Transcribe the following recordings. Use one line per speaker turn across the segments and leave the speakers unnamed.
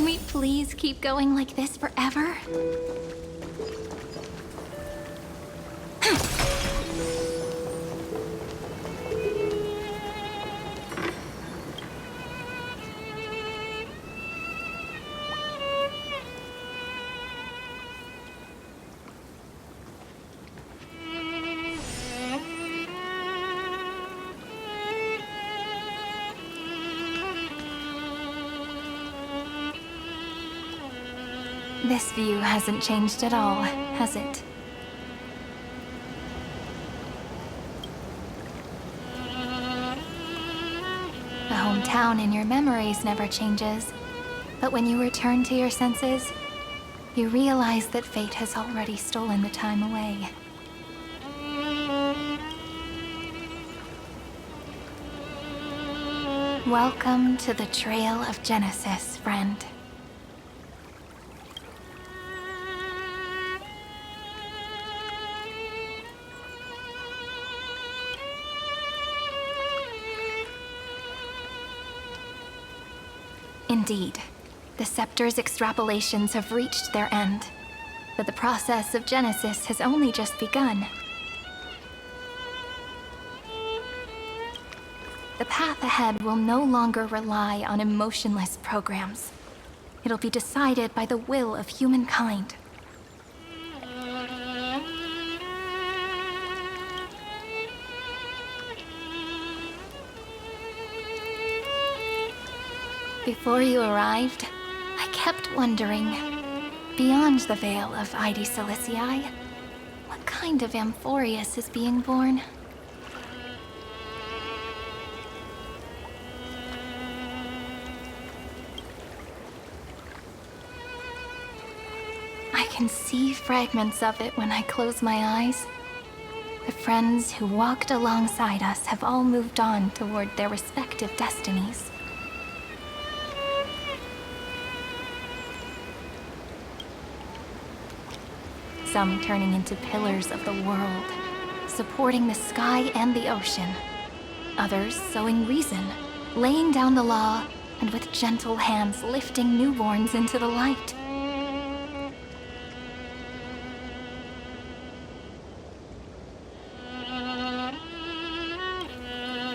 Can we please keep going like this forever? This view hasn't changed at all, has it? The hometown in your memories never changes, but when you return to your senses, you realize that fate has already stolen the time away. Welcome to the Trail of Genesis, friend. Indeed, the scepter's extrapolations have reached their end, but the process of Genesis has only just begun. The path ahead will no longer rely on emotionless programs. It'll be decided by the will of humankind. Before you arrived, I kept wondering, beyond the veil of Ide Silicii, what kind of Amphorius is being born? I can see fragments of it when I close my eyes. The friends who walked alongside us have all moved on toward their respective destinies. Some turning into pillars of the world, supporting the sky and the ocean. Others sowing reason, laying down the law, and with gentle hands lifting newborns into the light.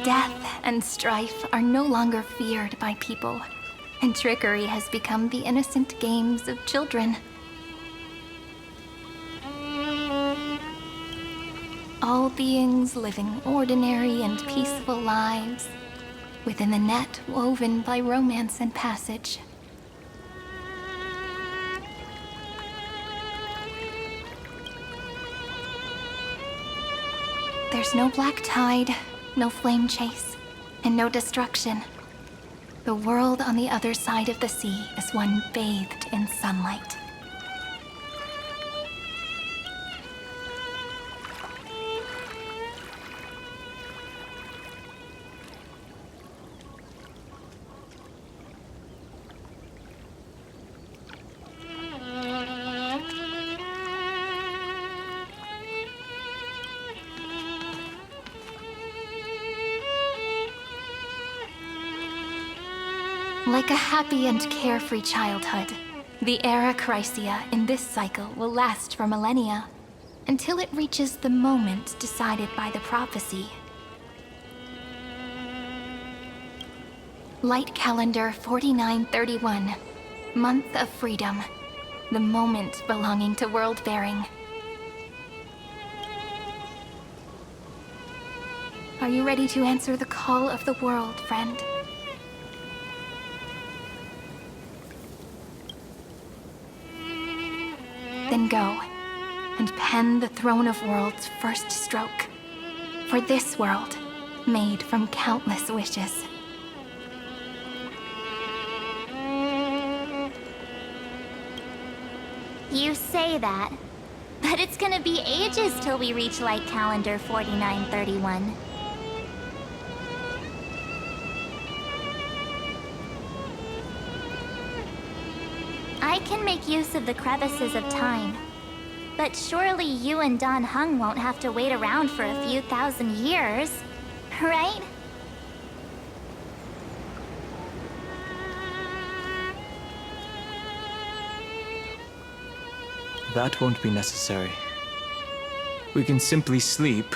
Death and strife are no longer feared by people, and trickery has become the innocent games of children. All beings living ordinary and peaceful lives within the net woven by romance and passage. There's no black tide, no flame chase, and no destruction. The world on the other side of the sea is one bathed in sunlight. Like a happy and carefree childhood, the era Chrysia in this cycle will last for millennia, until it reaches the moment decided by the prophecy. Light calendar 4931, month of freedom, the moment belonging to world-bearing. Are you ready to answer the call of the world, friend? Then go, and pen the Throne of Worlds' first stroke, for this world, made from countless wishes.
You say that, but it's gonna be ages till we reach Light Calendar 4931. I can make use of the crevices of time, but surely you and Don Hung won't have to wait around for a few thousand years, right?
That won't be necessary. We can simply sleep,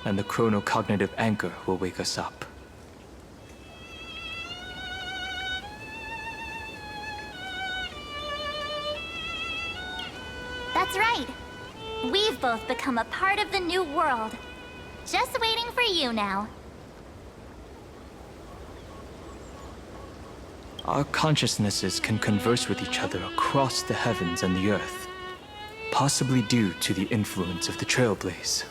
and the chronocognitive anchor will wake us up.
That's right. We've both become a part of the new world. Just waiting for you now.
Our consciousnesses can converse with each other across the heavens and the earth, possibly due to the influence of the Trailblaze.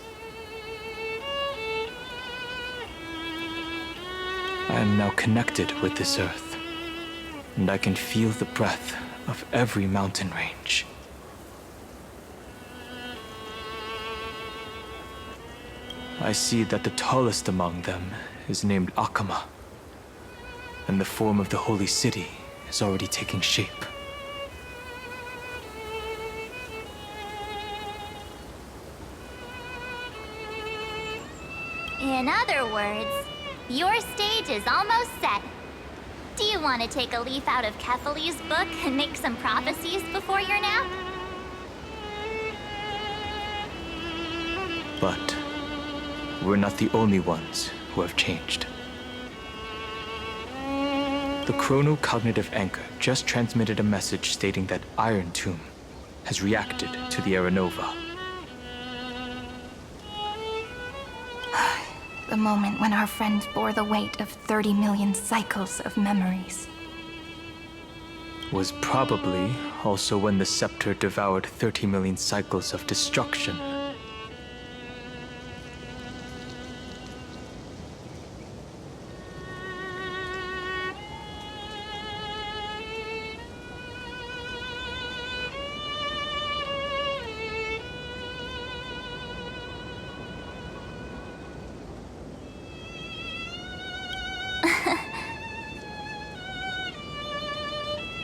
I am now connected with this earth, and I can feel the breath of every mountain range. I see that the tallest among them is named Akama, and the form of the holy city is already taking shape.
In other words, your stage is almost set. Do you want to take a leaf out of Kefali's book and make some prophecies before your nap?
But we're not the only ones who have changed. The chronocognitive anchor just transmitted a message stating that Iron Tomb has reacted to the Aeronova.
The moment when our friend bore the weight of 30 million cycles of memories.
Was probably also when the scepter devoured 30 million cycles of destruction.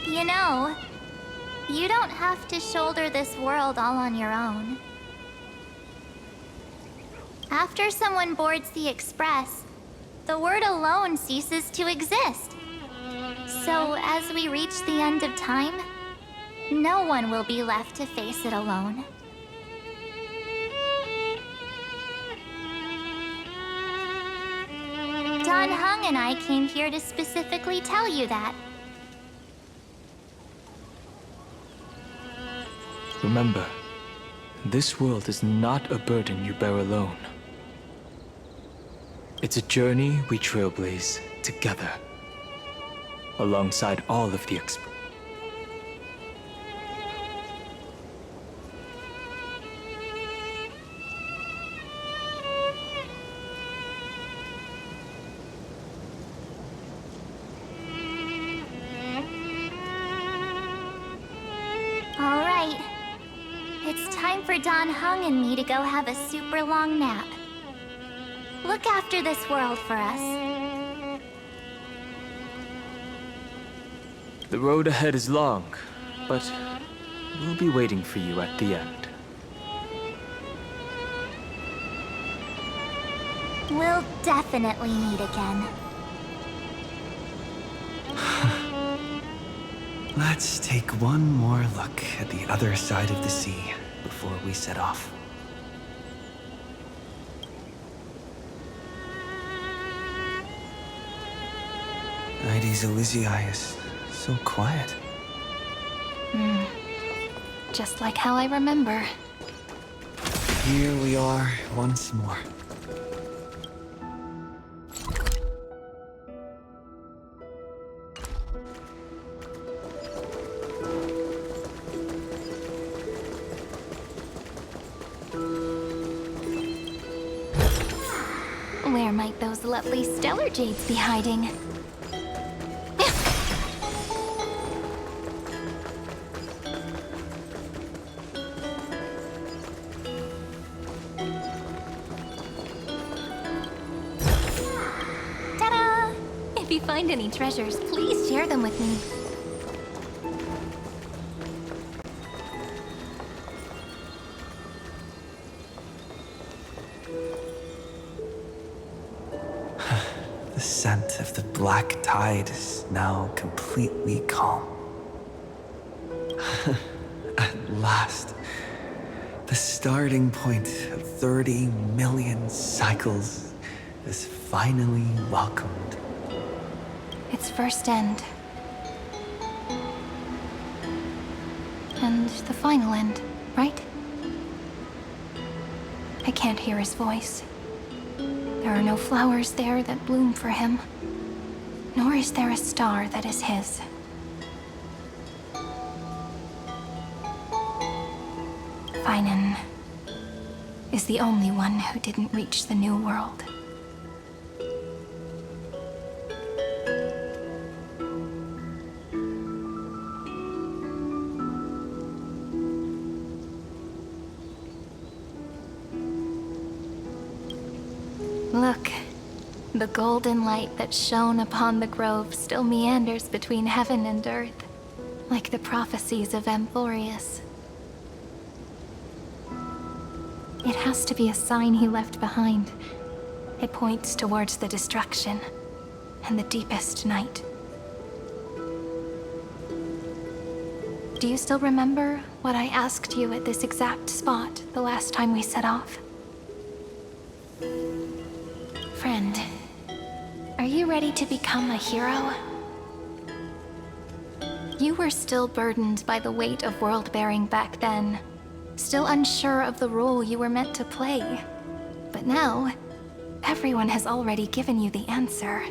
You know, you don't have to shoulder this world all on your own. After someone boards the Express, the word alone ceases to exist. So as we reach the end of time, no one will be left to face it alone. Don Hung and I came here to specifically tell you that.
Remember, this world is not a burden you bear alone. It's a journey we trailblaze together, alongside all of the
All right. It's time for Don Hung and me to go have a super long nap. Look after this world for us.
The road ahead is long, but we'll be waiting for you at the end.
We'll definitely meet again.
Let's take one more look at the other side of the sea before we set off. Heidi's Elysiae is so quiet.
Just like how I remember.
Here we are once more.
Where might those lovely stellar jades be hiding? Ta-da! If you find any treasures, please share them with me.
The scent of the black tide is now completely calm. At last, The starting point of 30 million cycles is finally welcomed.
Its first end. And the final end, right? I can't hear his voice. There are no flowers there that bloom for him, nor is there a star that is his. Finan is the only one who didn't reach the new world. Look, the golden light that shone upon the grove still meanders between heaven and earth, like the prophecies of Amphorius. It has to be a sign he left behind. It points towards the destruction and the deepest night. Do you still remember what I asked you at this exact spot the last time we set off? Friend, are you ready to become a hero? You were still burdened by the weight of world-bearing back then, still unsure of the role you were meant to play. But now, everyone has already given you the answer.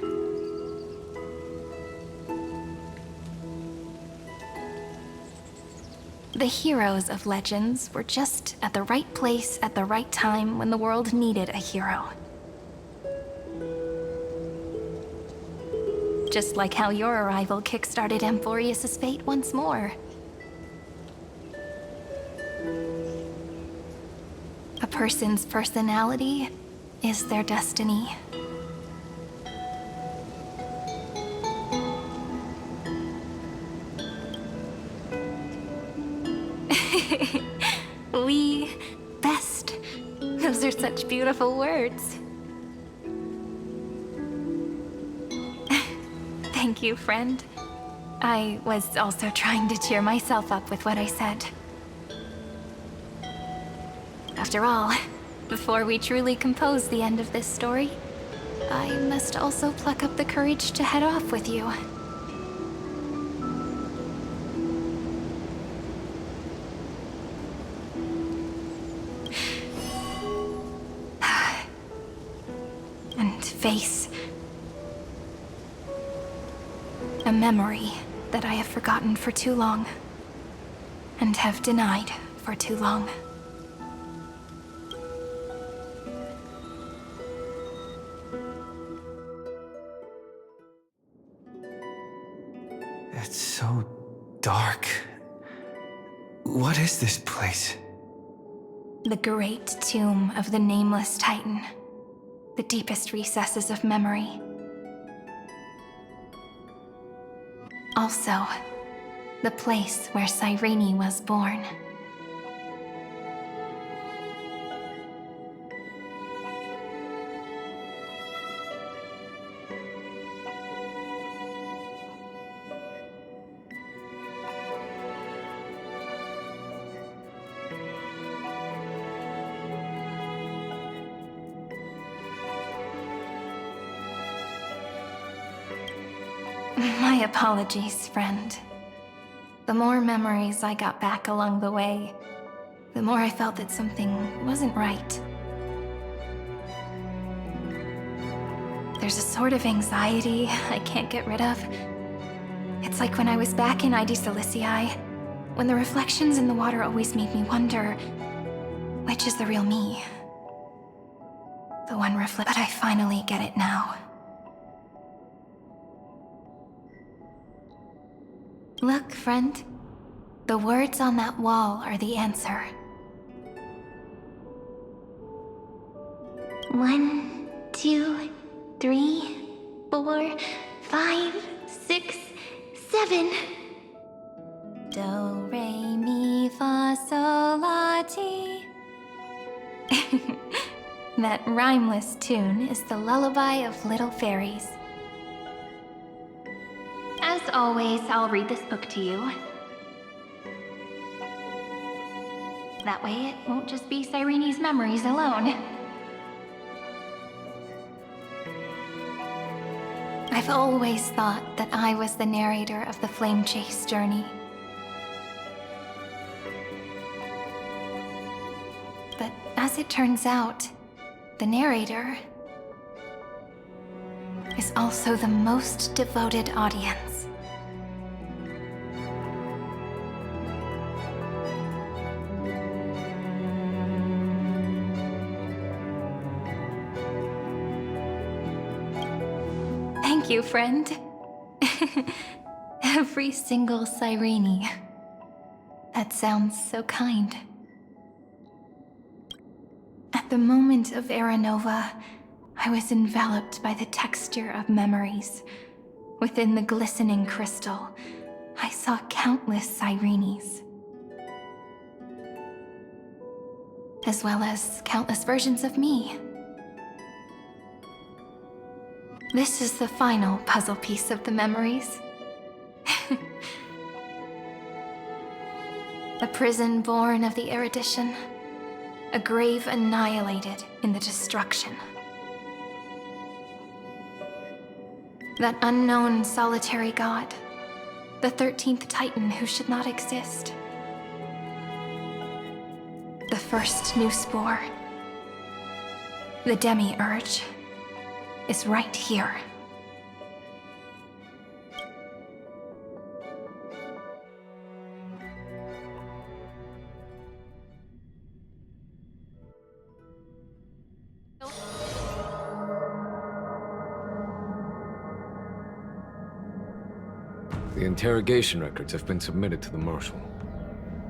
The heroes of legends were just at the right place at the right time when the world needed a hero. Just like how your arrival kickstarted Amphorius' fate once more. A person's personality is their destiny. We best. Those are such beautiful words. Thank you, friend. I was also trying to cheer myself up with what I said. After all, before we truly compose the end of this story, I must also pluck up the courage to head off with you. And face a memory that I have forgotten for too long, and have denied for too long.
It's so dark. What is this place?
The great tomb of the nameless Titan. The deepest recesses of memory. Also, the place where Cyrene was born. My apologies, friend. The more memories I got back along the way, the more I felt that something wasn't right. There's a sort of anxiety I can't get rid of. It's like when I was back in ID Silicii, when the reflections in the water always made me wonder, which is the real me? The one but I finally get it now. Look, friend. The words on that wall are the answer.
1, 2, 3, 4, 5, 6, 7.
Do, re, mi, fa, sol, la, ti. That rhymeless tune is the lullaby of little fairies. As always, I'll read this book to you. That way, it won't just be Cyrene's memories alone. I've always thought that I was the narrator of the Flame Chase journey. But as it turns out, the narrator is also the most devoted audience. Thank you, friend. Every single Cyrene. That sounds so kind. At the moment of Era Nova, I was enveloped by the texture of memories. Within the glistening crystal, I saw countless Cyrenes. As well as countless versions of me. This is the final puzzle piece of the memories. A prison born of the erudition. A grave annihilated in the destruction. That unknown solitary god. The 13th Titan who should not exist. The first new spore. The demiurge is right here.
The interrogation records have been submitted to the Marshal.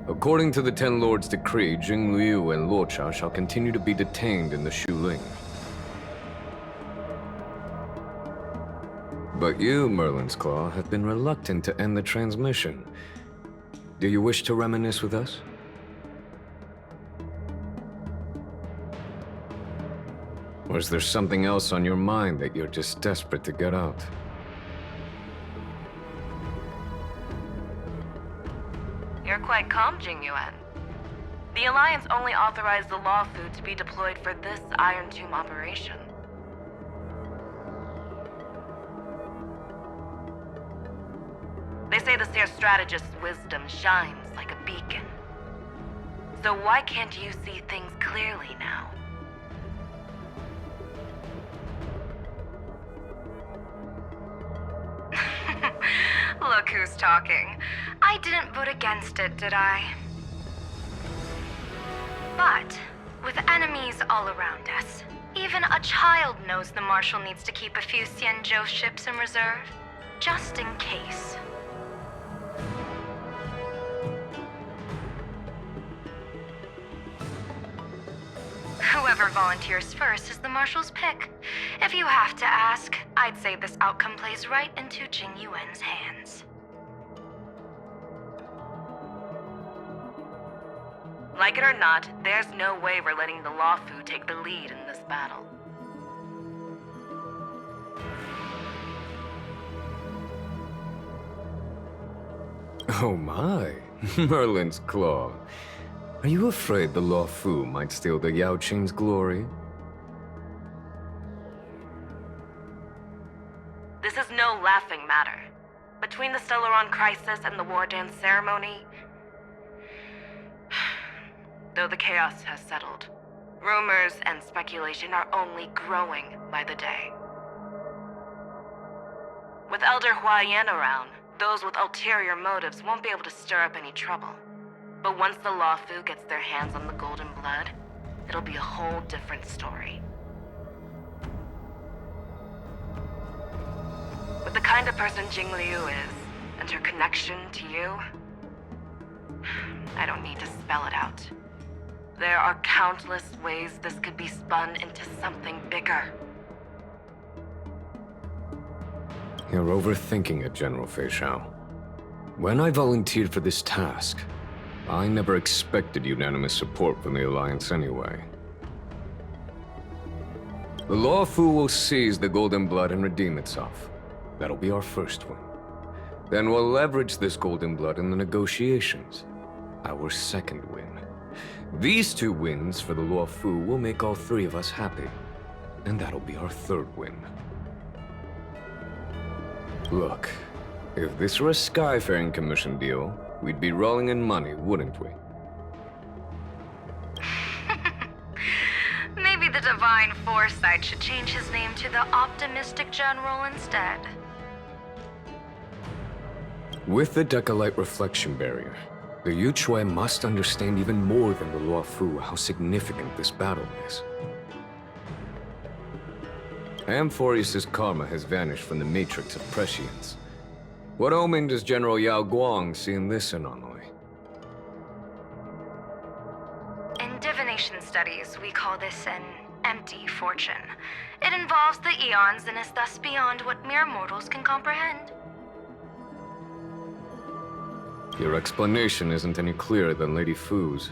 According to the Ten Lords' decree, Jing Liu and Luocha shall continue to be detained in the Shuling. But you, Merlin's Claw, have been reluctant to end the transmission. Do you wish to reminisce with us? Or is there something else on your mind that you're just desperate to get out?
You're quite calm, Jingyuan. The Alliance only authorized the Law Fu to be deployed for this Iron Tomb operation. They say the Seer Strategist's wisdom shines like a beacon. So why can't you see things clearly now? Look who's talking. I didn't vote against it, did I? But, with enemies all around us, even a child knows the Marshal needs to keep a few Xianzhou ships in reserve, just in case. Whoever volunteers first is the Marshal's pick. If you have to ask, I'd say this outcome plays right into Jingyuan's hands. Like it or not, there's no way we're letting the Law Fu take the lead in this battle.
Oh my, Merlin's Claw. Are you afraid the Law Fu might steal the Yao Qing's glory?
This is no laughing matter. Between the Stellaron crisis and the War Dance ceremony, though the chaos has settled, rumors and speculation are only growing by the day. With Elder Huayan around, those with ulterior motives won't be able to stir up any trouble. But once the Law Fu gets their hands on the Golden Blood, it'll be a whole different story. With the kind of person Jing Liu is, and her connection to you, I don't need to spell it out. There are countless ways this could be spun into something bigger.
You're overthinking it, General Fei Shao. When I volunteered for this task, I never expected unanimous support from the Alliance anyway. The Law Fu will seize the Golden Blood and redeem itself. That'll be our first win. Then we'll leverage this Golden Blood in the negotiations. Our second win. These 2 wins for the Luofu will make all 3 of us happy. And that'll be our 3rd win. Look, if this were a Skyfaring Commission deal, we'd be rolling in money, wouldn't we?
Maybe the Divine Foresight should change his name to the Optimistic General instead.
With the Decalite reflection barrier, the Yuchue must understand even more than the Luofu how significant this battle is. Amphorius' karma has vanished from the matrix of prescience. What omen does General Yao Guang see in this anomaly?
In divination studies, we call this an empty fortune. It involves the eons and is thus beyond what mere mortals can comprehend.
Your explanation isn't any clearer than Lady Fu's.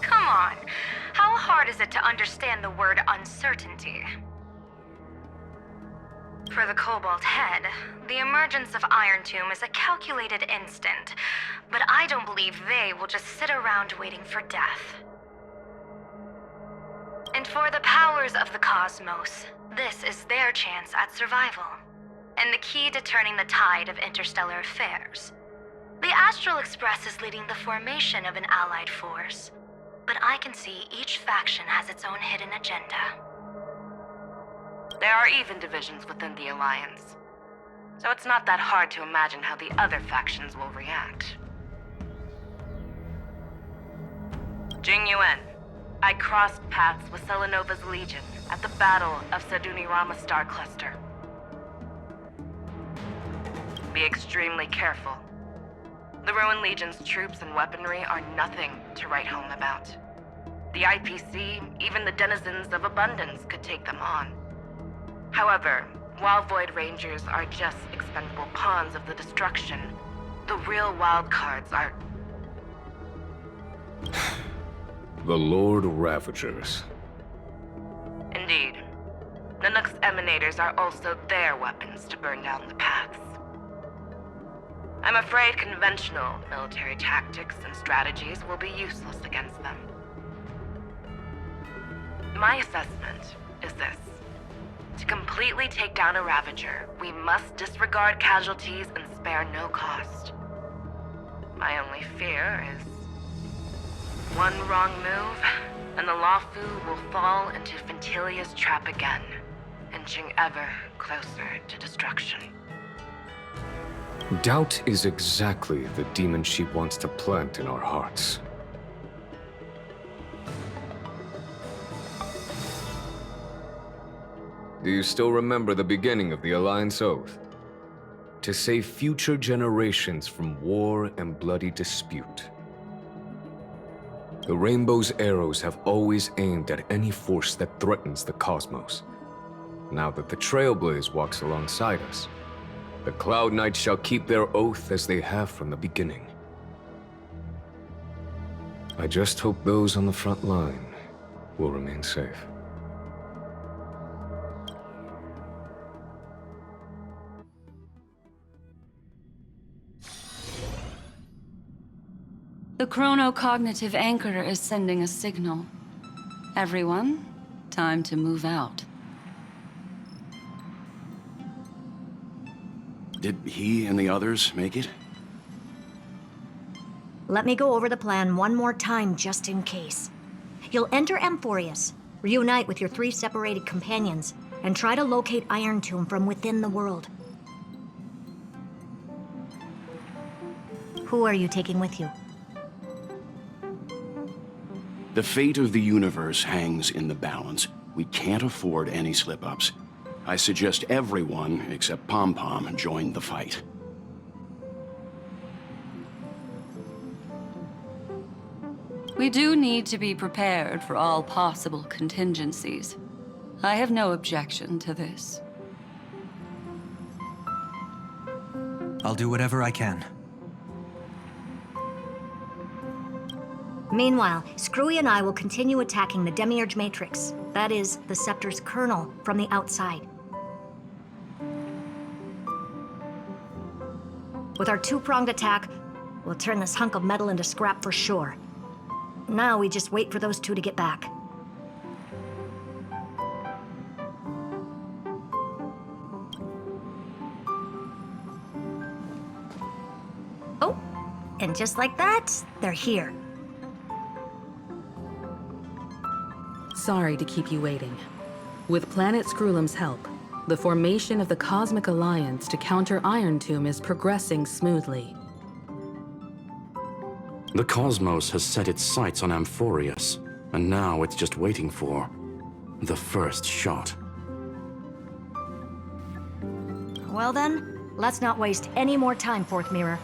Come on. How hard is it to understand the word uncertainty? For the Cobalt Head, the emergence of Iron Tomb is a calculated instant, but I don't believe they will just sit around waiting for death. And for the powers of the cosmos, this is their chance at survival, and the key to turning the tide of interstellar affairs. The Astral Express is leading the formation of an allied force, but I can see each faction has its own hidden agenda. There are even divisions within the Alliance, so it's not that hard to imagine how the other factions will react. Jing Yuan, I crossed paths with Selenova's Legion at the Battle of Sadunirama Star Cluster. Be extremely careful. The Ruin Legion's troops and weaponry are nothing to write home about. The IPC, even the denizens of Abundance, could take them on. However, while Void Rangers are just expendable pawns of the destruction, the real wildcards are...
The Lord Ravagers.
Indeed. Nanook's emanators are also their weapons to burn down the paths. I'm afraid conventional military tactics and strategies will be useless against them. My assessment is this. To completely take down a Ravager, we must disregard casualties and spare no cost. My only fear is one wrong move, and the Luofu will fall into Fintilia's trap again, inching ever closer to destruction.
Doubt is exactly the demon she wants to plant in our hearts. Do you still remember the beginning of the Alliance Oath? To save future generations from war and bloody dispute. The Rainbow's arrows have always aimed at any force that threatens the cosmos. Now that the Trailblaze walks alongside us, the Cloud Knights shall keep their oath as they have from the beginning. I just hope those on the front line will remain safe.
The chronocognitive anchor is sending a signal. Everyone, time to move out.
Did he and the others make it?
Let me go over the plan one more time just in case. You'll enter Amphorius, reunite with your 3 separated companions, and try to locate Iron Tomb from within the world. Who are you taking with you?
The fate of the universe hangs in the balance. We can't afford any slip-ups. I suggest everyone, except Pom-Pom, join the fight.
We do need to be prepared for all possible contingencies. I have no objection to this.
I'll do whatever I can.
Meanwhile, Screwy and I will continue attacking the Demiurge Matrix, that is, the Scepter's kernel, from the outside. With our two-pronged attack, we'll turn this hunk of metal into scrap for sure. Now we just wait for those two to get back. Oh, and just like that, they're here.
Sorry to keep you waiting. With Planet Screwlum's help, the formation of the Cosmic Alliance to counter Iron Tomb is progressing smoothly.
The cosmos has set its sights on Amphorius, and now it's just waiting for the first shot.
Well then, let's not waste any more time, Fourth Mirror.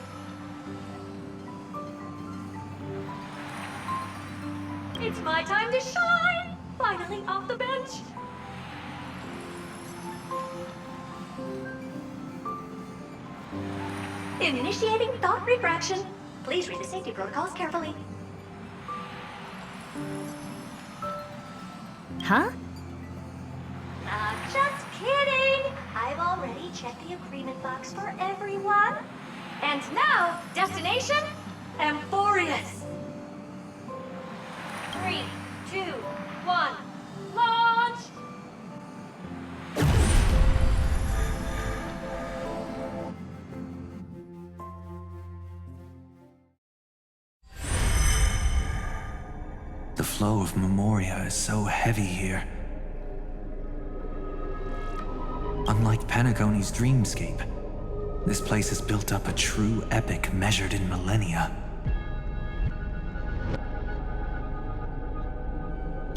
It's my time to shine! Finally off the bench! Initiating thought refraction. Please read the safety protocols carefully.
Huh?
Just kidding! I've already checked the agreement box for everyone. And now, destination? Amphorius! 3, 2, 1, launch!
The flow of Memoria is so heavy here. Unlike Panagone's dreamscape, this place has built up a true epic measured in millennia.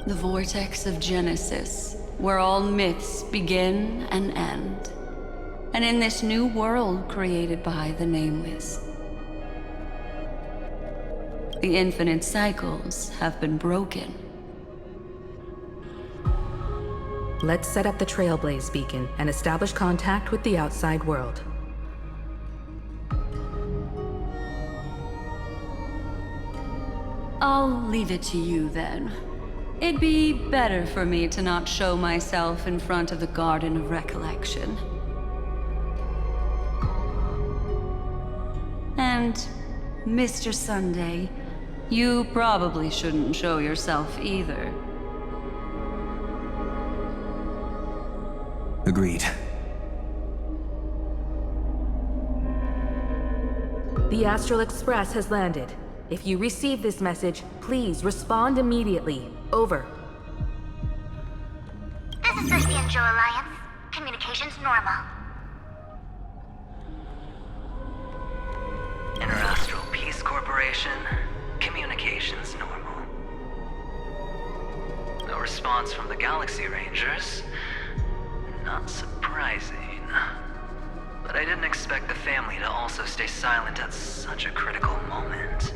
The vortex of Genesis, where all myths begin and end. And in this new world created by the Nameless, the infinite cycles have been broken.
Let's set up the Trailblaze beacon and establish contact with the outside world.
I'll leave it to you then. It'd be better for me to not show myself in front of the Garden of Recollection. And, Mr. Sunday, you probably shouldn't show yourself either.
Agreed.
The Astral Express has landed. If you receive this message, please respond immediately. Over.
This is 3 Joe Alliance. Communications normal.
Interastral Peace Corporation. Communications normal. No response from the Galaxy Rangers. Not surprising. But I didn't expect the family to also stay silent at such a critical moment.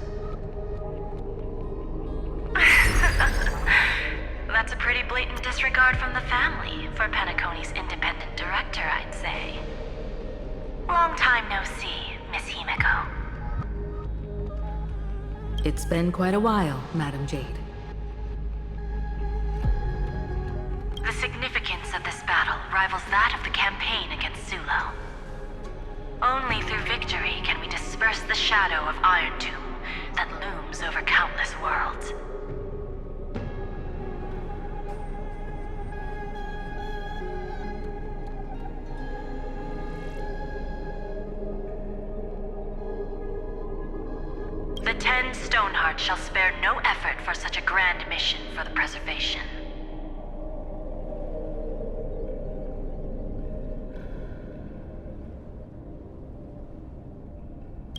That's a pretty blatant disregard from the family for Panacone's independent director, I'd say. Long time no see, Miss Himeko.
It's been quite a while, Madam Jade.
The significance of this battle rivals that of the campaign against Sulo. Only through victory can we disperse the shadow of Iron Tomb that looms over countless worlds. The 10 Stonehearts shall spare no effort for such a grand mission for the preservation.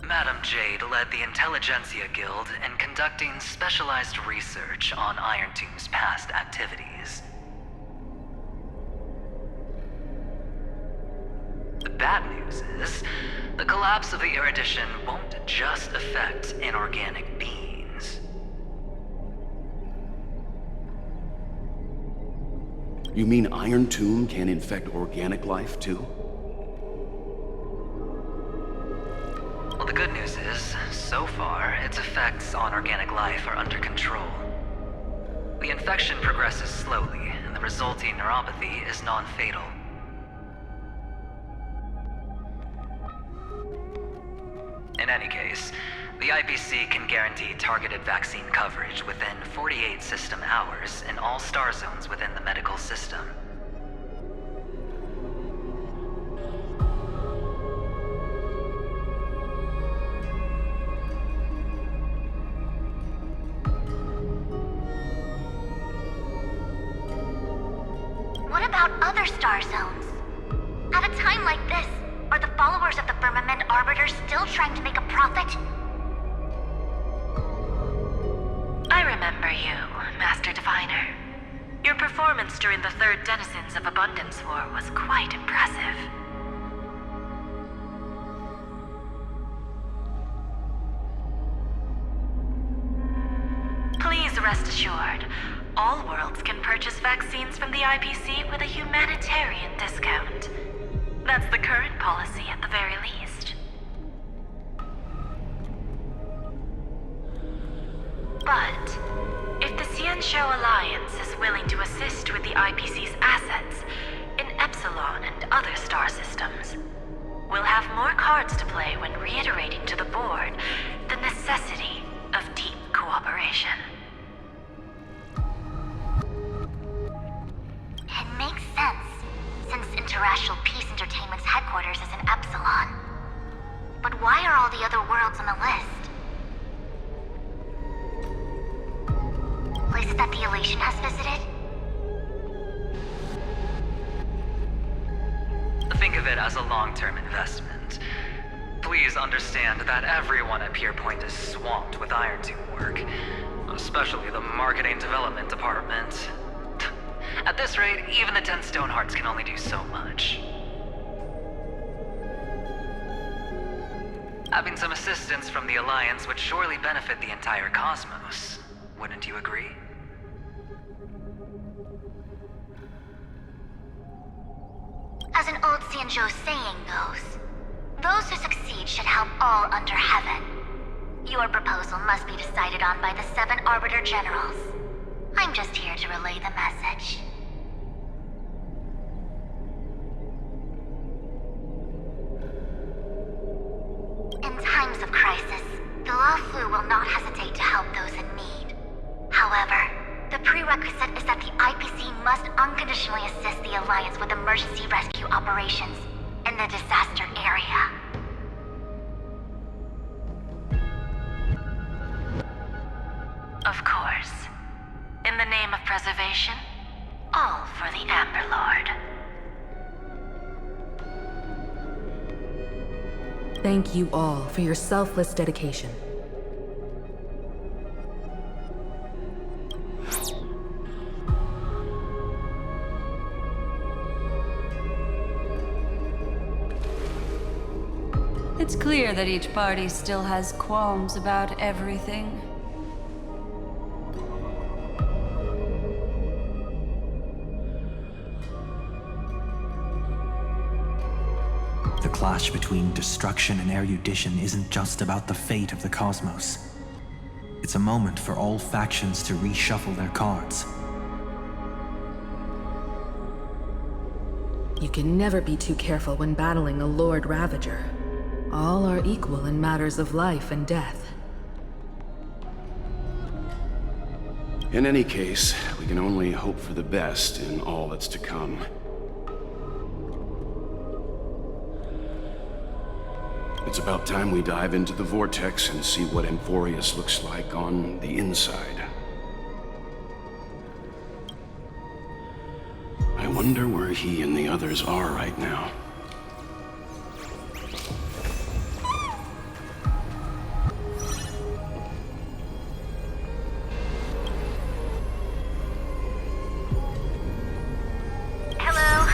Madam Jade led the Intelligentsia Guild in conducting specialized research on Iron Tomb's past activities. The bad news is, the collapse of the Erudition won't just affect inorganic beings.
You mean Iron Tomb can infect organic life, too?
Well, the good news is, so far, its effects on organic life are under control. The infection progresses slowly, and the resulting neuropathy is non-fatal. In any case, the IPC can guarantee targeted vaccine coverage within 48 system hours in all star zones within the medical system.
What about other star zones? At a time like this, are the followers of the Firmament Arbiters still trying to make a profit?
I remember you, Master Diviner. Your performance during the Third Denizens of Abundance War was quite impressive. Please rest assured, all worlds can purchase vaccines from the IPC with a humanitarian discount. That's the current policy at the very least. But if the Xianshou Alliance is willing to assist with the IPC's assets in Epsilon and other star systems, we'll have more cards to play when reiterating to the board the necessity of deep cooperation.
It makes sense, since Interracial Peace Entertainment's headquarters is in Epsilon. But why are all the other worlds on the list? Places that the Elation has visited?
Think of it as a long-term investment. Please understand that everyone at Pierpoint is swamped with Iron Tomb work, especially the Marketing Development Department. At this rate, even the 10 Stonehearts can only do so much. Having some assistance from the Alliance would surely benefit the entire cosmos. Wouldn't you agree?
As an old Xianzhou saying goes, those who succeed should help all under heaven. Your proposal must be decided on by the 7 Arbiter Generals. I'm just here to relay the message. In times of crisis, the Luofu will not hesitate to help those in need. However, the prerequisite is that the IPC must unconditionally assist the Alliance with emergency rescue operations in the disaster area.
Of course. In the name of preservation, all for the Amber Lord.
Thank you all for your selfless dedication.
It's clear that each party still has qualms about everything.
The clash between destruction and erudition isn't just about the fate of the cosmos. It's a moment for all factions to reshuffle their cards.
You can never be too careful when battling a Lord Ravager. All are equal in matters of life and death.
In any case, we can only hope for the best in all that's to come. It's about time we dive into the vortex and see what Amphorius looks like on the inside. I wonder where he and the others are right now.
Hello?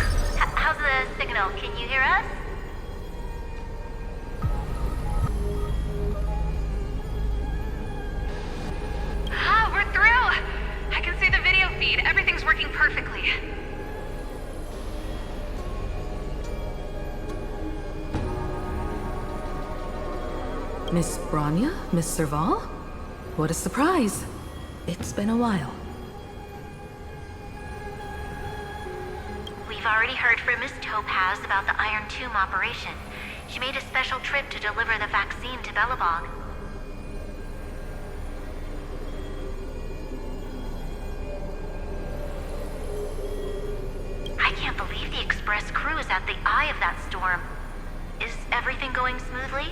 How's the signal? Can you hear us?
We're through! I can see the video feed. Everything's working perfectly.
Miss Branya? Miss Serval? What a surprise. It's been a while.
We've already heard from Miss Topaz about the Iron Tomb operation. She made a special trip to deliver the vaccine to Belobog. I can't believe the Express crew is at the eye of that storm. Is everything going smoothly?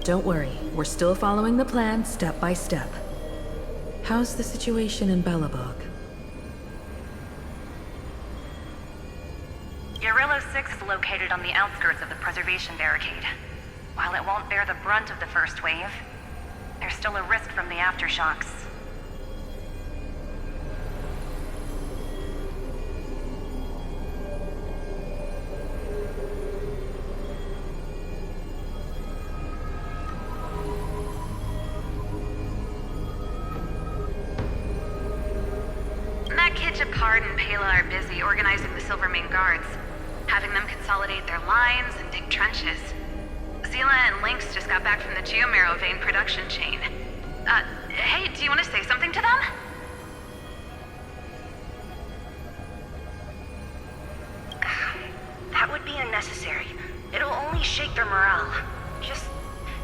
Don't worry, we're still following the plan step by step. How's the situation in Belobog?
Urillo 6 is located on the outskirts of the preservation barricade. While it won't bear the brunt of the first wave, there's still a risk from the aftershocks.
Picard and Pela are busy organizing the Silvermane Guards, having them consolidate their lines and dig trenches. Zila and Lynx just got back from the Geomarrow vein production chain. Hey, do you want to say something to them?
That would be unnecessary. It'll only shake their morale. Just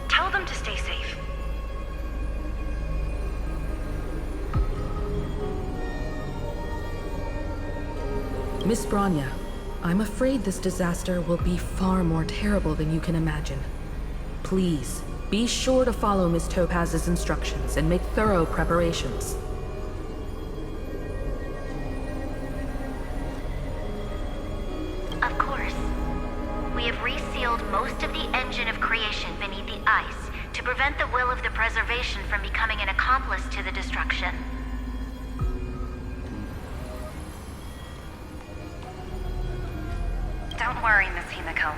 tell them to stay safe.
Miss Branya, I'm afraid this disaster will be far more terrible than you can imagine. Please, be sure to follow Miss Topaz's instructions and make thorough preparations.
Of course. We have resealed most of the engine of creation beneath the ice to prevent the will of the preservation from becoming an accomplice to the destruction.
Don't worry, Miss Himiko.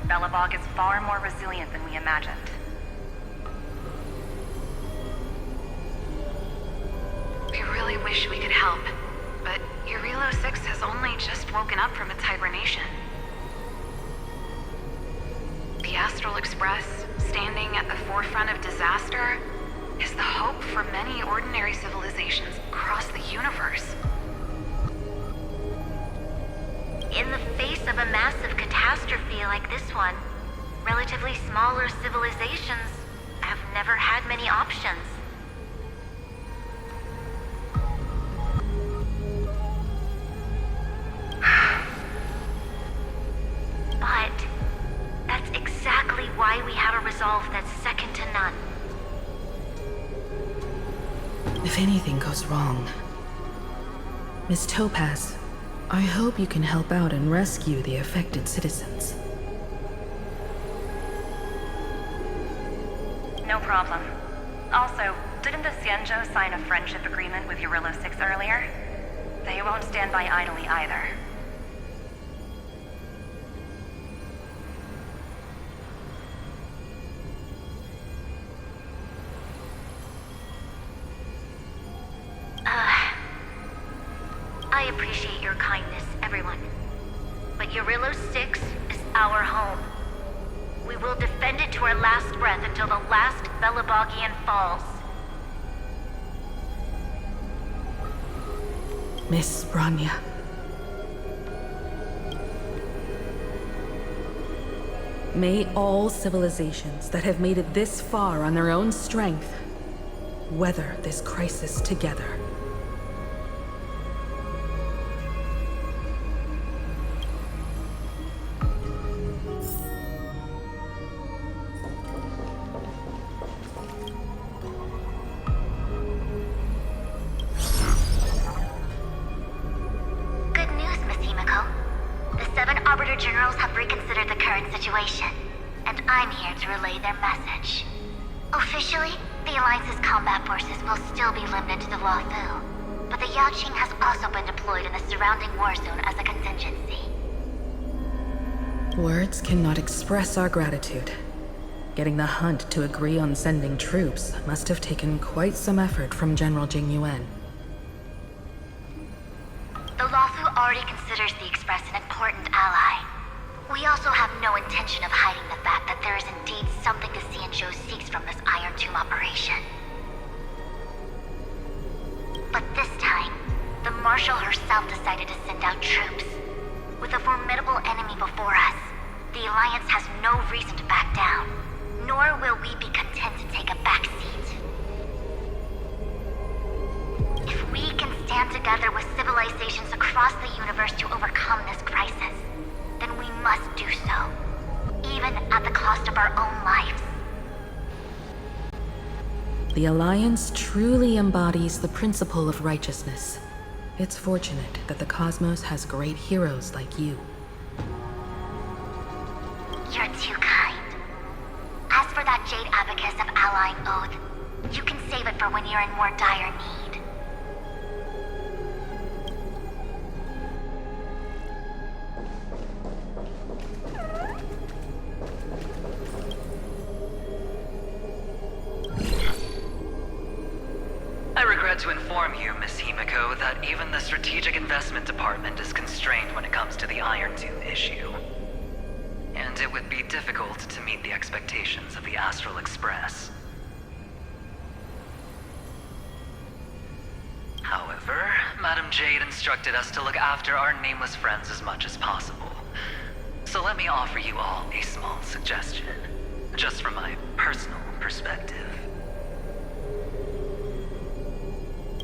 Belobog is far more resilient than we imagined.
We really wish we could help, but Urillo 6 has only just woken up from its hibernation. The Astral Express, standing at the forefront of disaster, is the hope for many ordinary civilizations across the universe.
In the face of a massive catastrophe like this one, relatively smaller civilizations have never had many options. But that's exactly why we have a resolve that's second to none.
If anything goes wrong, Miss Topaz, I hope you can help out and rescue the affected citizens.
No problem. Also, didn't the Xianzhou sign a friendship agreement with Urillo 6 earlier? They won't stand by idly either.
I appreciate your kindness, everyone. But Urillo 6 is our home. We will defend it to our last breath until the last Belobogian falls.
Miss Branya. May all civilizations that have made it this far on their own strength weather this crisis together.
Good news, Miss Himiko. The 7 Arbiter Generals have reconsidered the current situation, and I'm here to relay their message. Officially, the Alliance's combat forces will still be limited to the Luofu, but the Yaoqing has also been deployed in the surrounding war zone as a contingency.
Words cannot express our gratitude. Getting the Hunt to agree on sending troops must have taken quite some effort from General Jing Yuan.
The Luofu already considers the Express an important ally. We also have no intention of hiding the fact that there is indeed something the Xianzhou seeks from this Iron Tomb operation. But this time, the Marshal herself decided to send out troops. With a formidable enemy before us, the Alliance has no reason to back down, nor will we be content to take a back seat. If we can stand together with civilizations across the universe to overcome this crisis, then we must do so, even at the cost of our own lives.
The Alliance truly embodies the principle of righteousness. It's fortunate that the cosmos has great heroes like you.
You're too kind. As for that Jade Abacus of Allying Oath, you can save it for when you're in more dire need.
I regret to inform you, Miss Himiko, that even the Strategic Investment Department is constrained when it comes to the Iron Tomb issue. And it would be difficult to meet the expectations of the Astral Express. However, Madam Jade instructed us to look after our nameless friends as much as possible. So let me offer you all a small suggestion, just from my personal perspective.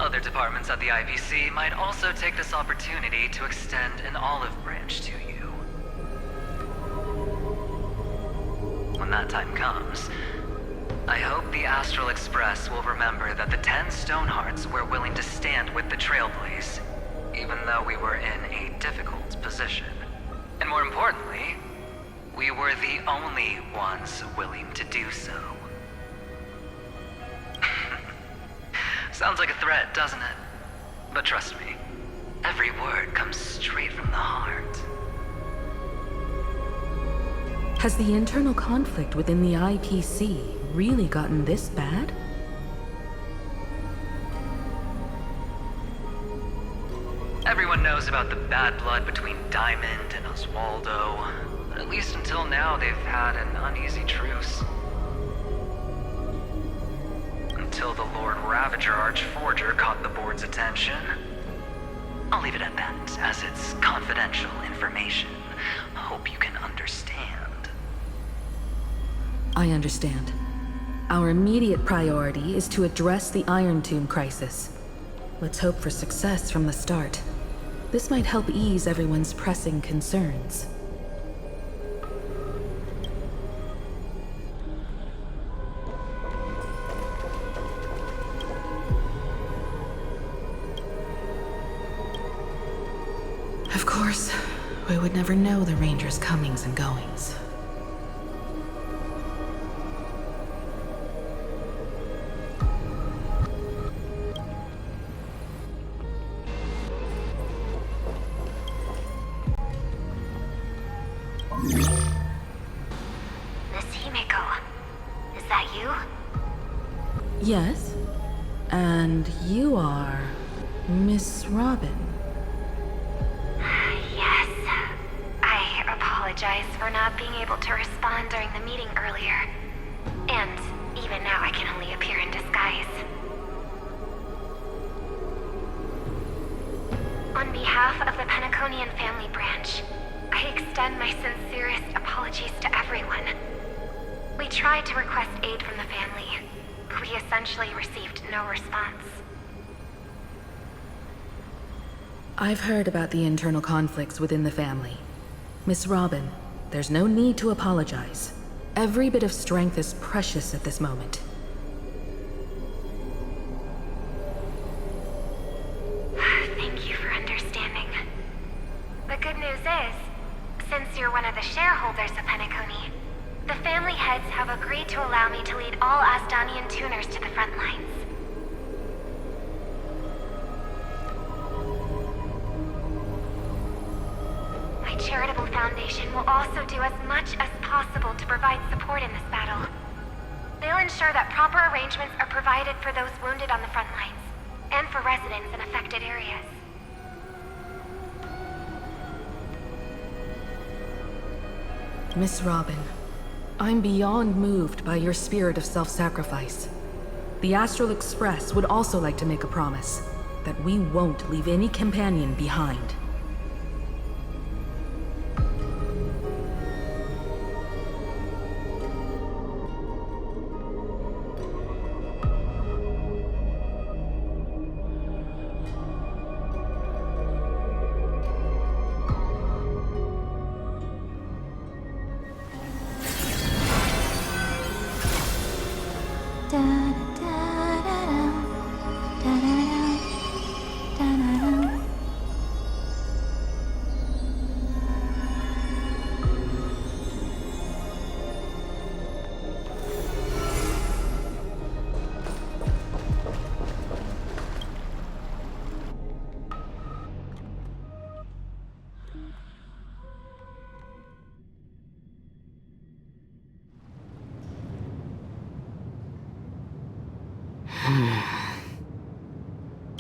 Other departments at the IVC might also take this opportunity to extend an olive branch to you. When that time comes, I hope the Astral Express will remember that the 10 Stonehearts were willing to stand with the Trailblaze, even though we were in a difficult position. And more importantly, we were the only ones willing to do so. Sounds like a threat, doesn't it? But trust me, every word comes straight from the heart.
Has the internal conflict within the IPC really gotten this bad?
Everyone knows about the bad blood between Diamond and Oswaldo, but at least until now they've had an uneasy truce. Until the Lord Ravager Archforger caught the board's attention. I'll leave it at that, as it's confidential information. Hope you can understand.
I understand. Our immediate priority is to address the Iron Tomb crisis. Let's hope for success from the start. This might help ease everyone's pressing concerns. Of course, we would never know the Ranger's comings and goings.
Miss Himiko, is that you?
Yes, and you are Miss Robin.
Yes. I apologize for not being able to respond during the meeting earlier. And even now I can only appear in disguise. On behalf of the Penaconian family branch, I extend my sincerest apologies to everyone. We tried to request aid from the family, but we essentially received no response.
I've heard about the internal conflicts within the family. Miss Robin, there's no need to apologize. Every bit of strength is precious at this moment.
Thank you for understanding. The good news is, since you're one of the shareholders of Penacony, the family heads have agreed to allow me to lead all Asdanian tuners to the front lines. My charitable foundation will also do as much as possible to provide support in this battle. They'll ensure that proper arrangements are provided for those wounded on the front lines, and for residents in affected areas.
Miss Robin, I'm beyond moved by your spirit of self-sacrifice. The Astral Express would also like to make a promise. that we won't leave any companion behind.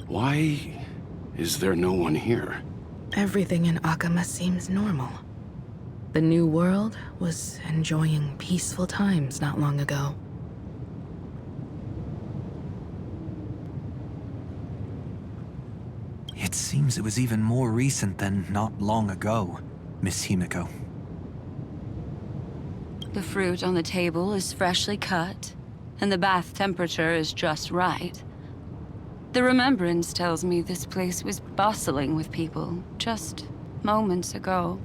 Why is there no one here?
Everything in Akama seems normal. The new world was enjoying peaceful times not long ago.
It seems it was even more recent than not long ago, Miss Himiko.
The fruit on the table is freshly cut, and the bath temperature is just right. The remembrance tells me this place was bustling with people just moments ago.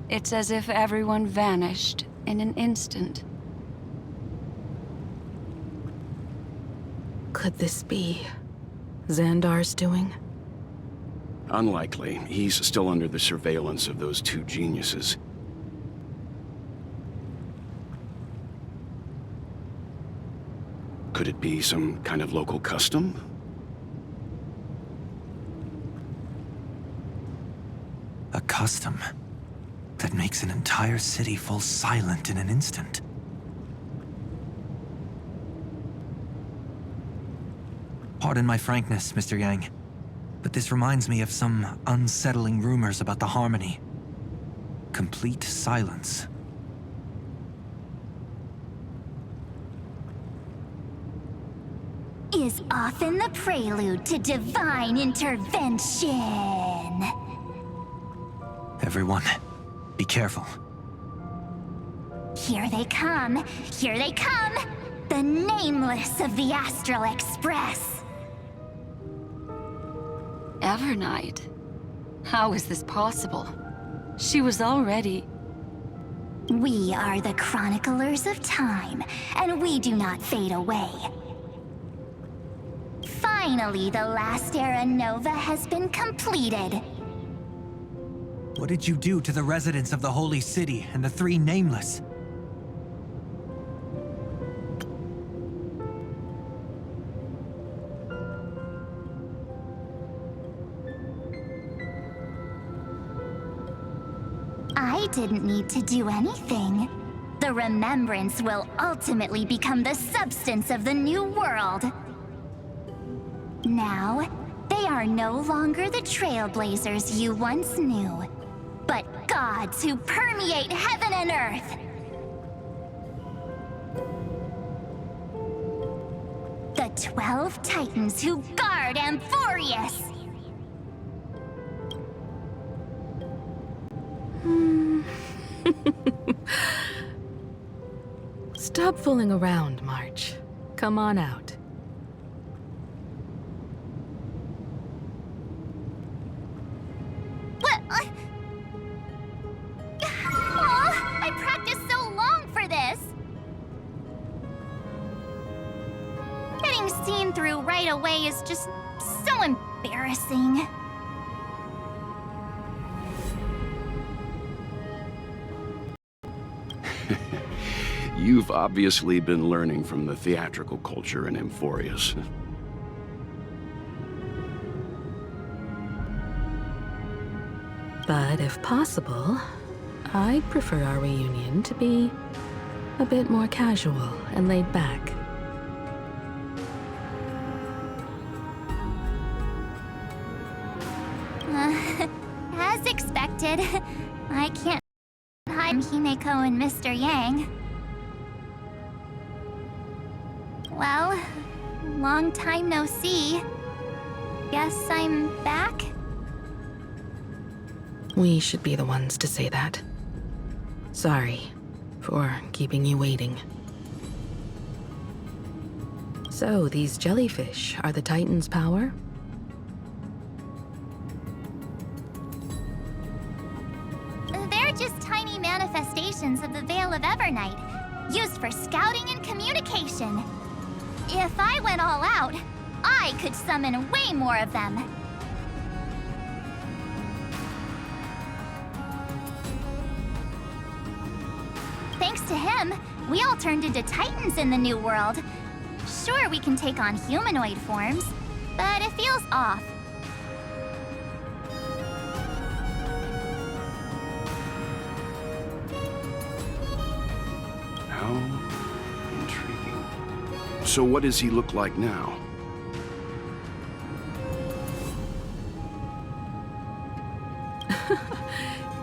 It's as if everyone vanished in an instant.
Could this be Xandar's doing?
Unlikely. He's still under the surveillance of those two geniuses. Could it be some kind of local custom?
A custom that makes an entire city fall silent in an instant. Pardon my frankness, Mr. Yang, but this reminds me of some unsettling rumors about the Harmony. Complete silence.
Is often the prelude to divine intervention.
Everyone, be careful.
Here they come! Here they come! The Nameless of the Astral Express!
Evernight? How is this possible? She was already...
We are the chroniclers of time, and we do not fade away. Finally, the last era Nova has been completed.
What did you do to the residents of the Holy City and the three Nameless?
I didn't need to do anything. The remembrance will ultimately become the substance of the new world. Now, they are no longer the trailblazers you once knew, but gods who permeate heaven and earth. The 12 Titans who guard Amphorius.
Stop fooling around, March. Come on out.
What? Oh, I practiced so long for this. Getting seen through right away is just so embarrassing.
You've obviously been learning from the theatrical culture in Amphorius.
But if possible, I'd prefer our reunion to be a bit more casual and laid back.
As expected, I can't hide Himeko and Mr. Yang. Well, long time no see. Guess I'm back?
We should be the ones to say that. Sorry for keeping you waiting. So, these jellyfish are the Titan's power?
They're just tiny manifestations of the Veil of Evernight, used for scouting and communication. If I went all out, I could summon way more of them. Thanks to him, we all turned into Titans in the new world. Sure, we can take on humanoid forms, but it feels off.
How intriguing. So what does he look like now?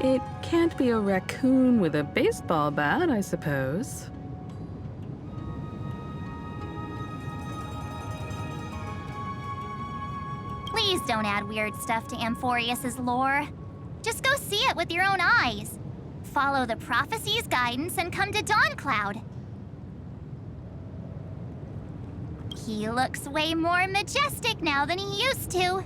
It can't be a raccoon with a baseball bat, I suppose.
Please don't add weird stuff to Amphorius's lore. Just go see it with your own eyes. Follow the prophecy's guidance and come to Dawncloud. He looks way more majestic now than he used to.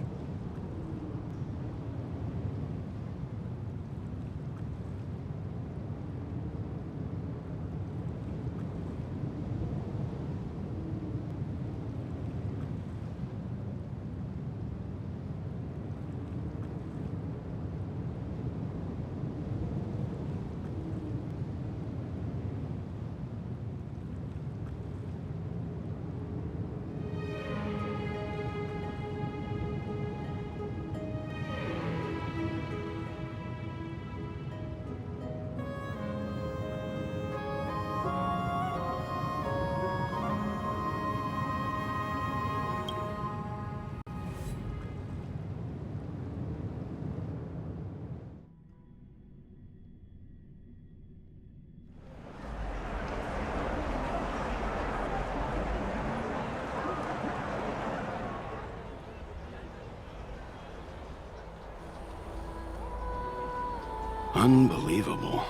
Unbelievable.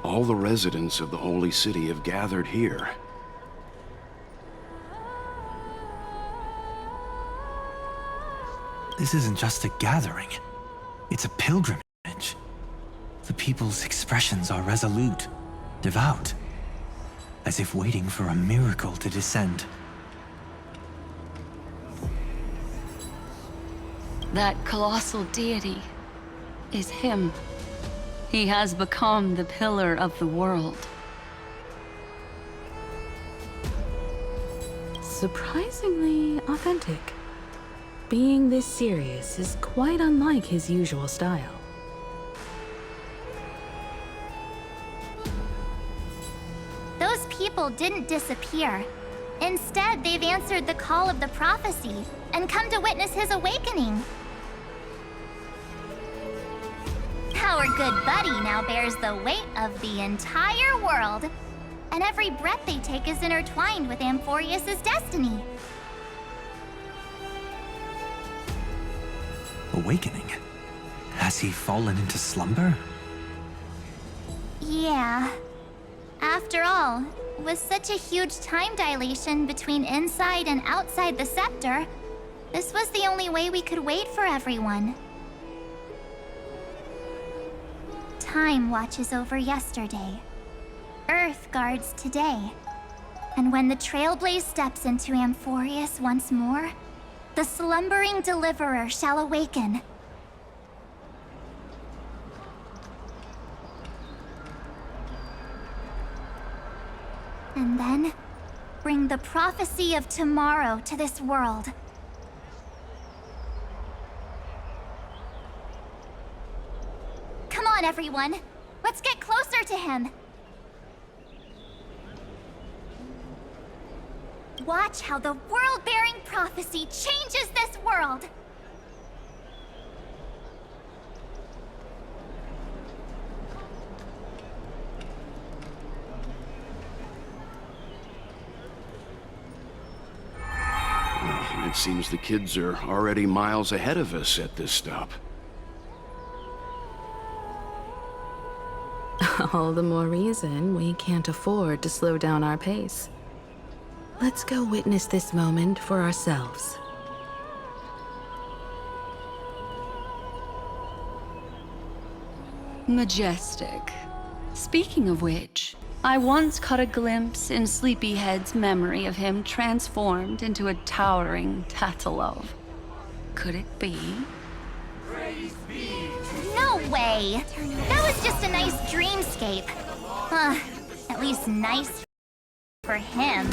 All the residents of the Holy City have gathered here.
This isn't just a gathering. It's a pilgrimage. The people's expressions are resolute, devout, as if waiting for a miracle to descend.
That colossal deity is him. He has become the pillar of the world.
Surprisingly authentic. Being this serious is quite unlike his usual style.
Those people didn't disappear. Instead, they've answered the call of the prophecy and come to witness his awakening. Our good buddy now bears the weight of the entire world, and every breath they take is intertwined with Amphorius's destiny.
Awakening? Has he fallen into slumber?
Yeah. After all, with such a huge time dilation between inside and outside the scepter, this was the only way we could wait for everyone. Time watches over yesterday. Earth guards today. And when the Trailblaze steps into Amphorius once more, the slumbering deliverer shall awaken. And then, bring the prophecy of tomorrow to this world. Come on, everyone. Let's get closer to him. Watch how the world-bearing prophecy changes this world.
Seems the kids are already miles ahead of us at this stop.
All the more reason we can't afford to slow down our pace. Let's go witness this moment for ourselves.
Majestic. Speaking of which, I once caught a glimpse in Sleepyhead's memory of him transformed into a towering Tatalov. Could it be?
No way! That was just a nice dreamscape. At least nice for him.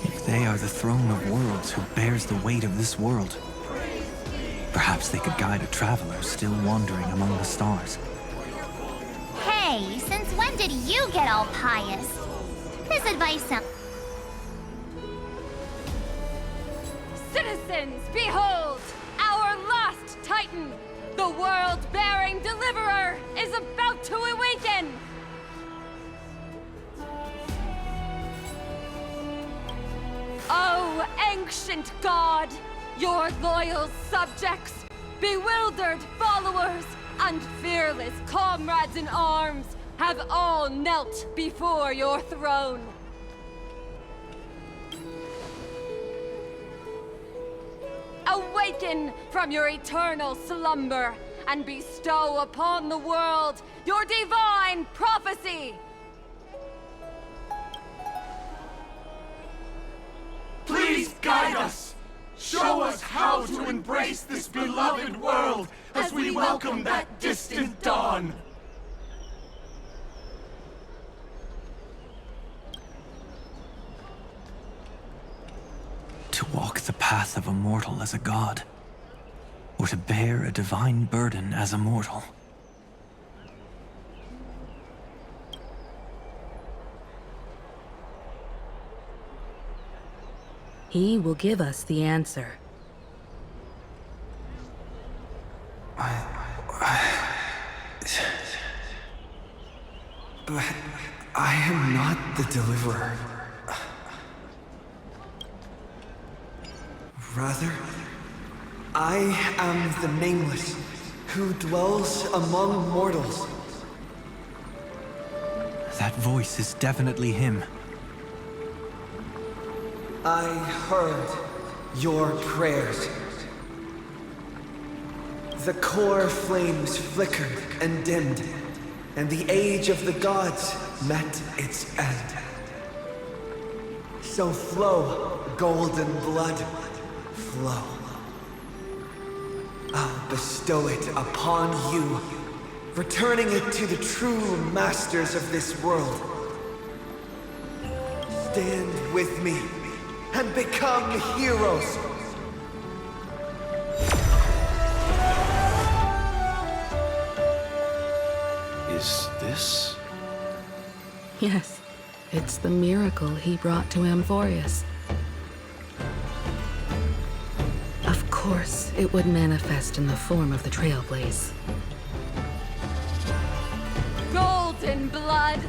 If they are the throne of worlds who bears the weight of this world, perhaps they could guide a traveler still wandering among the stars.
Hey, since when did you get all pious? This advice sounds...
Citizens, behold! Our last Titan, the world-bearing deliverer, is about to awaken! Oh, ancient god! Your loyal subjects, bewildered followers, and fearless comrades in arms have all knelt before your throne. Awaken from your eternal slumber and bestow upon the world your divine prophecy!
Please guide us! Show us how to embrace this beloved world as we welcome that distant dawn!
To walk the path of a mortal as a god, or to bear a divine burden as a mortal.
He will give us the answer.
But I am not the deliverer. Rather, I am the Nameless, who dwells among mortals.
That voice is definitely him.
I heard your prayers. The core flames flickered and dimmed, and the age of the gods met its end. So flow, golden blood, flow. I'll bestow it upon you, returning it to the true masters of this world. Stand with me and become heroes.
Is this?
Yes, it's the miracle he brought to Amphorius. Of course, it would manifest in the form of the Trailblaze.
Golden blood,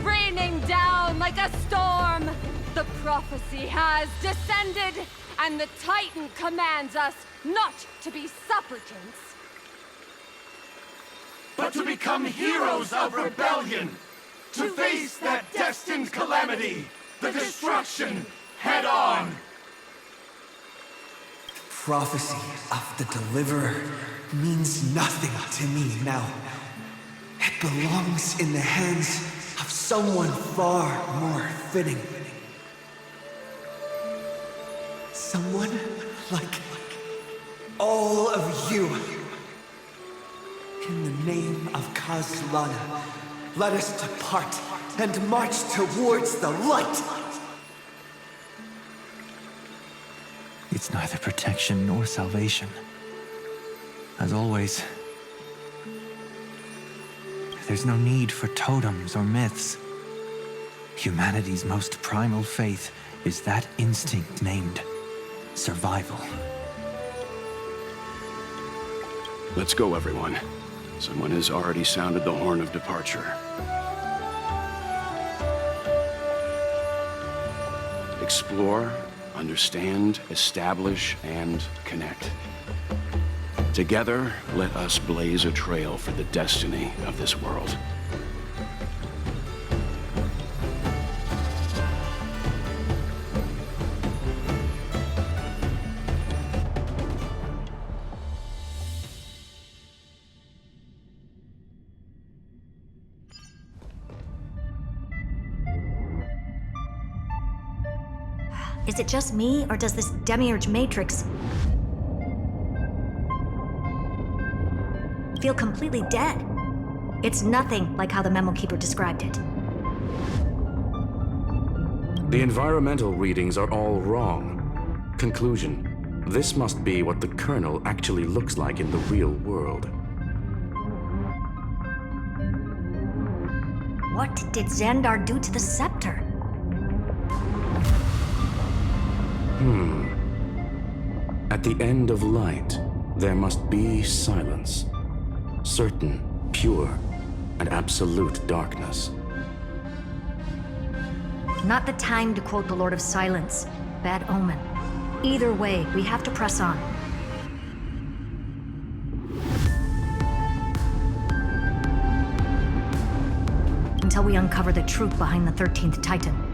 raining down like a storm! The prophecy has descended, and the Titan commands us not to be supplicants,
but to become heroes of rebellion, to face that destined calamity, the destruction, head on.
The prophecy of the Deliverer means nothing to me now. It belongs in the hands of someone far more fitting. Someone like all of you. In the name of Kazlana, let us depart and march towards the light!
It's neither protection nor salvation. As always, there's no need for totems or myths. Humanity's most primal faith is that instinct named survival.
Let's go, everyone. Someone has already sounded the horn of departure. Explore, understand, establish, and connect. Together, let us blaze a trail for the destiny of this world.
Is it just me, or does this demiurge matrix feel completely dead? It's nothing like how the memo keeper described it.
The environmental readings are all wrong. Conclusion: this must be what the kernel actually looks like in the real world.
What did Xandar do to the scepter?
At the end of light, there must be silence. Certain, pure, and absolute darkness.
Not the time to quote the Lord of Silence. Bad omen. Either way, we have to press on. Until we uncover the truth behind the 13th Titan.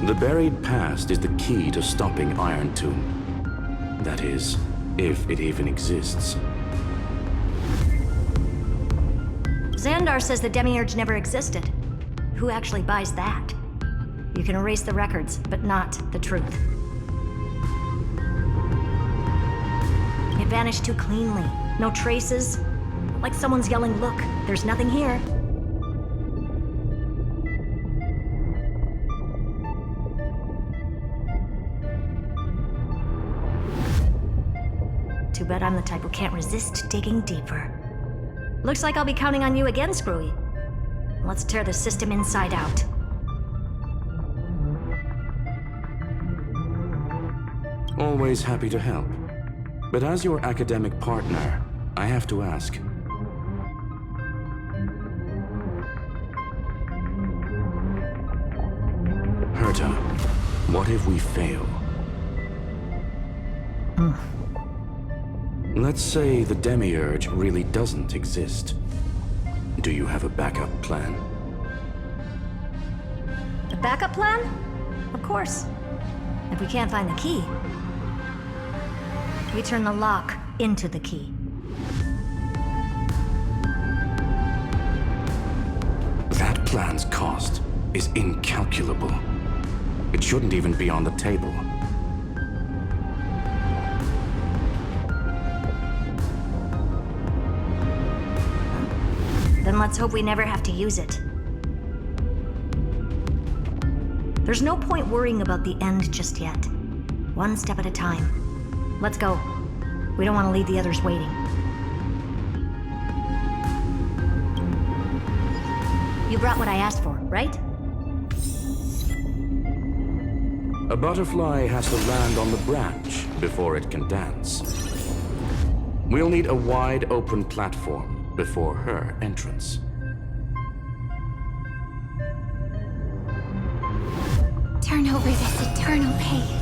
The buried past is the key to stopping Iron Tomb. That is, if it even exists.
Xandar says the Demiurge never existed. Who actually buys that? You can erase the records, but not the truth. It vanished too cleanly. No traces. Like someone's yelling, "Look, there's nothing here." Too bad I'm the type who can't resist digging deeper. Looks like I'll be counting on you again, Screwy. Let's tear the system inside out.
Always happy to help. But as your academic partner, I have to ask. Herta, what if we fail? Let's say the Demiurge really doesn't exist. Do you have a backup plan?
A backup plan? Of course. If we can't find the key, we turn the lock into the key.
That plan's cost is incalculable. It shouldn't even be on the table.
Then let's hope we never have to use it. There's no point worrying about the end just yet. One step at a time. Let's go. We don't want to leave the others waiting. You brought what I asked for, right?
A butterfly has to land on the branch before it can dance. We'll need a wide open platform before her entrance.
Turn over this eternal page.